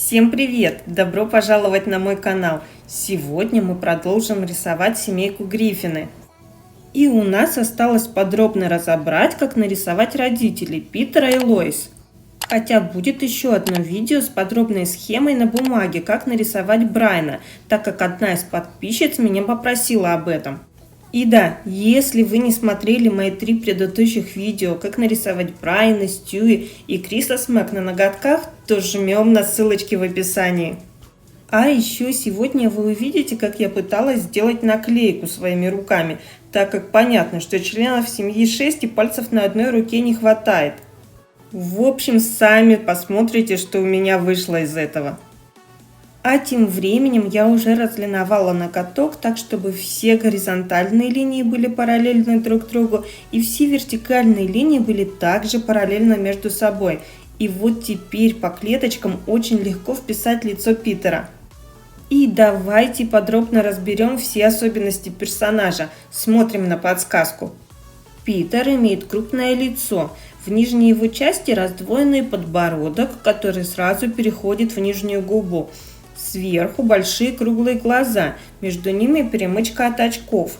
Всем привет! Добро пожаловать на мой канал! Сегодня мы продолжим рисовать семейку Гриффины. И у нас осталось подробно разобрать, как нарисовать родителей Питера и Лоис. Хотя будет еще одно видео с подробной схемой на бумаге, как нарисовать Брайана, так как одна из подписчиц меня попросила об этом. И да, если вы не смотрели мои 3 предыдущих видео, как нарисовать Брайана, Стюи и Криса Смэк на ноготках, то жмем на ссылочки в описании. А еще сегодня вы увидите, как я пыталась сделать наклейку своими руками, так как понятно, что членов семьи 6 и пальцев на одной руке не хватает. В общем, сами посмотрите, что у меня вышло из этого. А тем временем я уже разлиновала ноготок так, чтобы все горизонтальные линии были параллельны друг другу и все вертикальные линии были также параллельно между собой. И вот теперь по клеточкам очень легко вписать лицо Питера. И давайте подробно разберем все особенности персонажа. Смотрим на подсказку. Питер имеет крупное лицо. В нижней его части раздвоенный подбородок, который сразу переходит в нижнюю губу. Сверху большие круглые глаза, между ними перемычка от очков.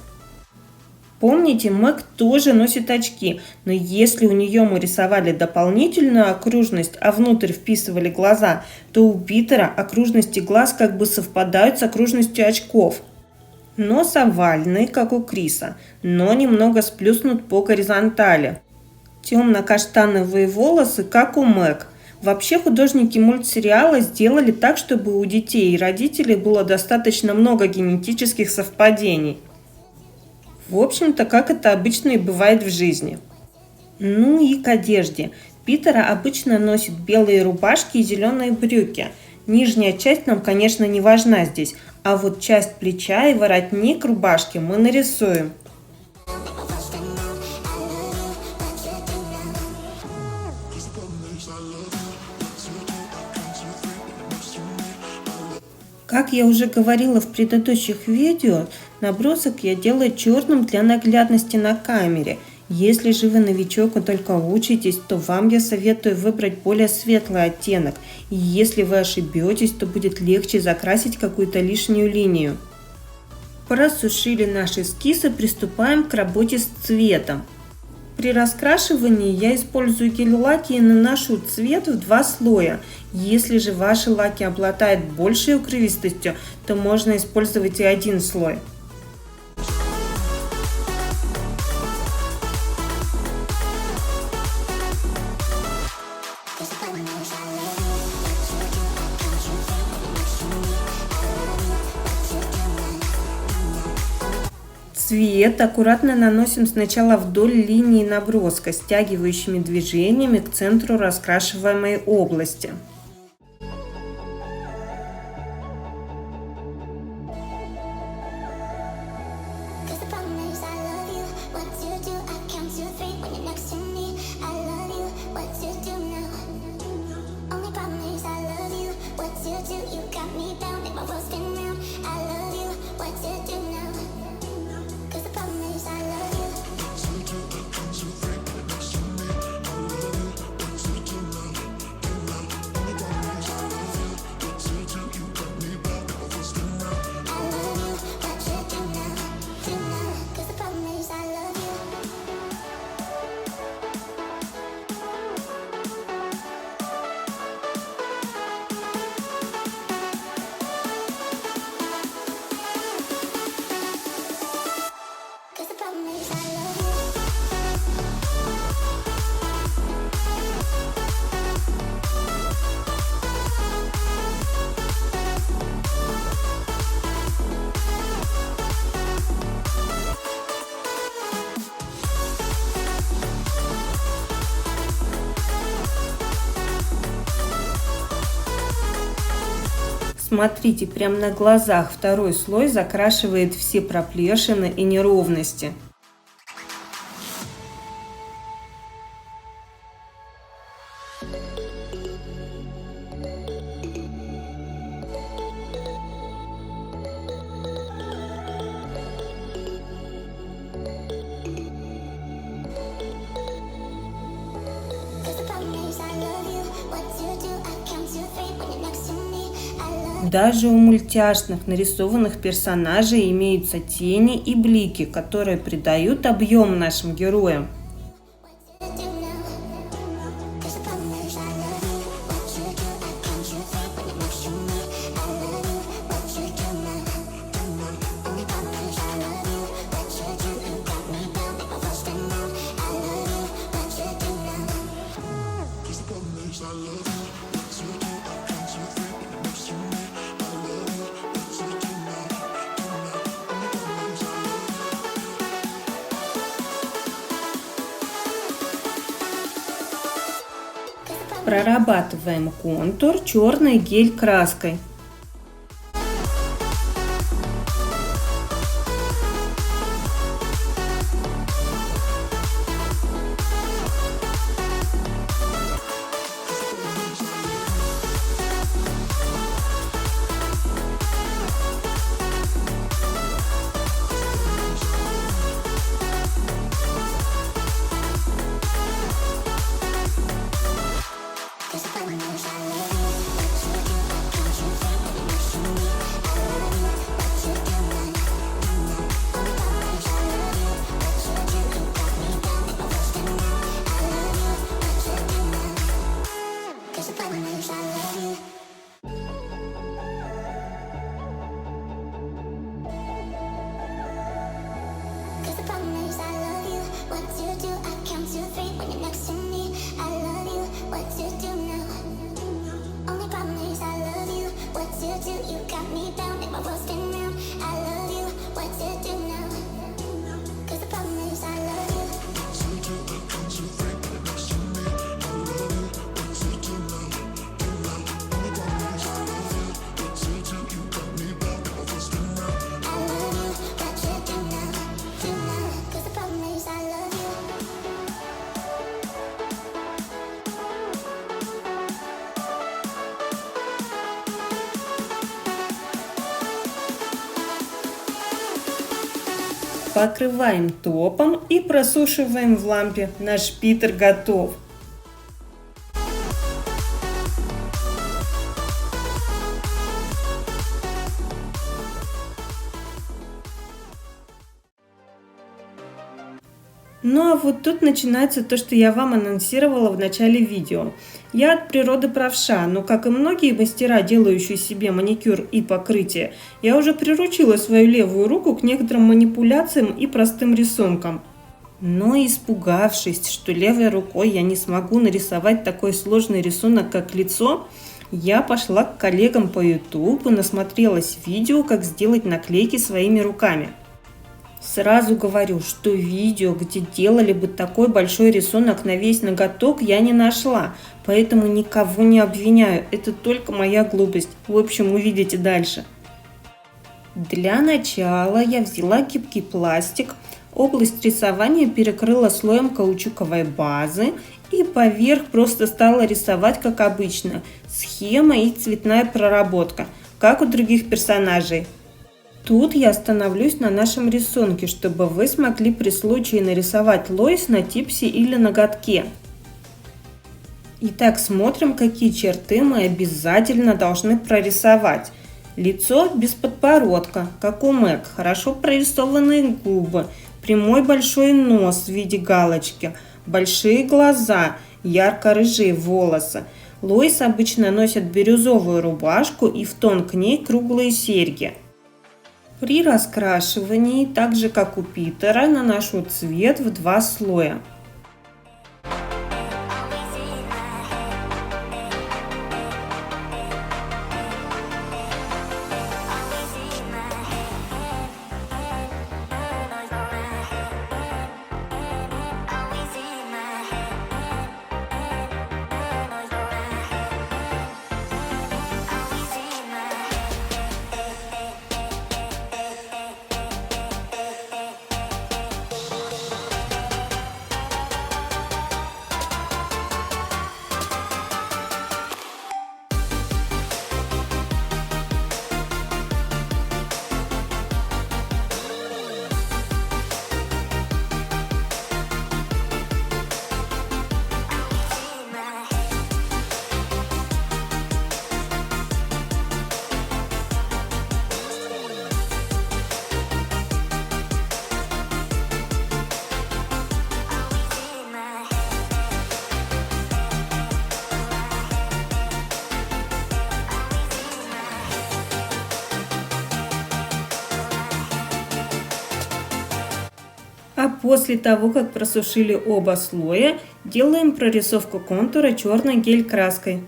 Помните, Мэг тоже носит очки, но если у нее мы рисовали дополнительную окружность, а внутрь вписывали глаза, то у Питера окружности глаз как бы совпадают с окружностью очков. Нос овальный, как у Криса, но немного сплюснут по горизонтали. Темно-каштановые волосы, как у Мэг. Вообще художники мультсериала сделали так, чтобы у детей и родителей было достаточно много генетических совпадений. В общем-то, как это обычно и бывает в жизни. Ну и к одежде. Питера обычно носит белые рубашки и зеленые брюки. Нижняя часть нам, конечно, не важна здесь, а вот часть плеча и воротник рубашки мы нарисуем. Как я уже говорила в предыдущих видео, набросок я делаю черным для наглядности на камере. Если же вы новичок и только учитесь, то вам я советую выбрать более светлый оттенок. И если вы ошибетесь, то будет легче закрасить какую-то лишнюю линию. Просушили наши эскизы, приступаем к работе с цветом. При раскрашивании я использую гель-лаки и наношу цвет в 2 слоя. Если же ваши лаки обладают большей укрывистостью, то можно использовать и 1 слой. Цвет аккуратно наносим сначала вдоль линии наброска, стягивающими движениями к центру раскрашиваемой области. Смотрите, прямо на глазах второй слой закрашивает все проплешины и неровности. I love you. What you do, I count to 3 when you're next to me. Даже у мультяшных нарисованных персонажей имеются тени и блики, которые придают объем нашим героям. Прорабатываем контур черной гель-краской. Покрываем топом и просушиваем в лампе. Наш Питер готов. Ну а вот тут начинается то, что я вам анонсировала в начале видео. Я от природы правша, но как и многие мастера, делающие себе маникюр и покрытие, я уже приручила свою левую руку к некоторым манипуляциям и простым рисункам. Но испугавшись, что левой рукой я не смогу нарисовать такой сложный рисунок, как лицо, я пошла к коллегам по YouTube и насмотрелась видео, как сделать наклейки своими руками. Сразу говорю, что видео, где делали бы такой большой рисунок на весь ноготок, я не нашла, поэтому никого не обвиняю, это только моя глупость. В общем, увидите дальше. Для начала я взяла гибкий пластик, область рисования перекрыла слоем каучуковой базы и поверх просто стала рисовать как обычно, схема и цветная проработка, как у других персонажей. Тут я остановлюсь на нашем рисунке, чтобы вы смогли при случае нарисовать Лоис на типсе или ноготке. Итак, смотрим, какие черты мы обязательно должны прорисовать. Лицо без подбородка, как у Мэг, хорошо прорисованные губы, прямой большой нос в виде галочки, большие глаза, ярко-рыжие волосы. Лоис обычно носит бирюзовую рубашку и в тон к ней круглые серьги. При раскрашивании, так же как у Питера, наношу цвет в 2 слоя. А после того, как просушили оба слоя, делаем прорисовку контура черной гель-краской.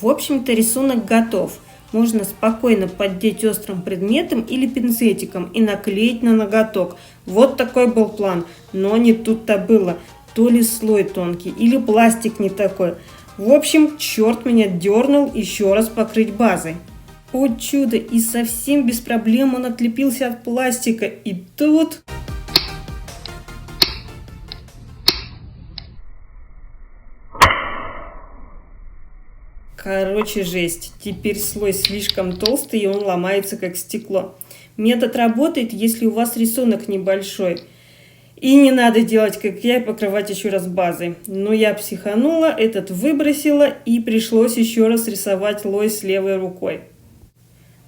В общем-то, рисунок готов. Можно спокойно поддеть острым предметом или пинцетиком и наклеить на ноготок. Вот такой был план, но не тут-то было. То ли слой тонкий, или пластик не такой. В общем, черт меня дернул еще раз покрыть базой. О чудо, и совсем без проблем он отлепился от пластика. И тут... Короче, жесть. Теперь слой слишком толстый, и он ломается как стекло. Метод работает, если у вас рисунок небольшой. И не надо делать, как я, и покрывать еще раз базой. Но я психанула, этот выбросила, и пришлось еще раз рисовать лой с левой рукой.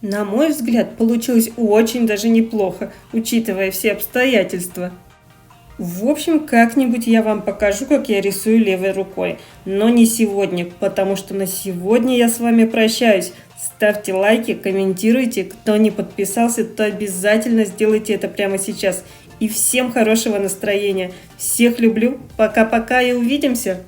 На мой взгляд, получилось очень даже неплохо, учитывая все обстоятельства. В общем, как-нибудь я вам покажу, как я рисую левой рукой. Но не сегодня, потому что на сегодня я с вами прощаюсь. Ставьте лайки, комментируйте. Кто не подписался, то обязательно сделайте это прямо сейчас. И всем хорошего настроения. Всех люблю. Пока-пока и увидимся.